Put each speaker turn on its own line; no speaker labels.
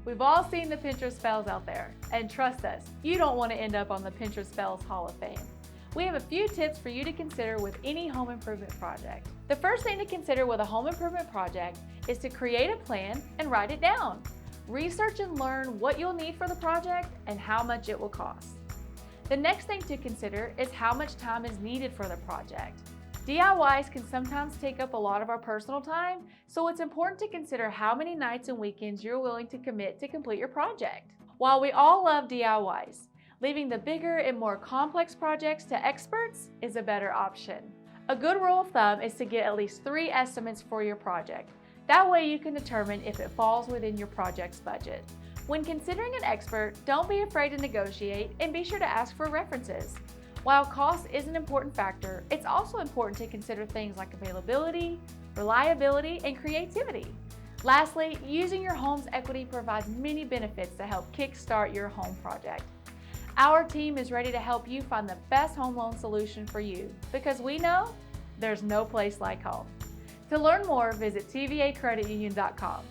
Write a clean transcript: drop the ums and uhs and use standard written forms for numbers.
We've all seen the Pinterest fails out there, and trust us, you don't want to end up on the Pinterest Fails Hall of Fame. We have a few tips for you to consider with any home improvement project. The first thing to consider with a home improvement project is to create a plan and write it down. Research and learn what you'll need for the project and how much it will cost. The next thing to consider is how much time is needed for the project. DIYs can sometimes take up a lot of our personal time, so it's important to consider how many nights and weekends you're willing to commit to complete your project. While we all love DIYs, leaving the bigger and more complex projects to experts is a better option. A good rule of thumb is to get at least 3 estimates for your project. That way you can determine if it falls within your project's budget. When considering an expert, don't be afraid to negotiate and be sure to ask for references. While cost is an important factor, it's also important to consider things like availability, reliability, and creativity. Lastly, using your home's equity provides many benefits to help kickstart your home project. Our team is ready to help you find the best home loan solution for you because we know there's no place like home. To learn more, visit tvacreditunion.com.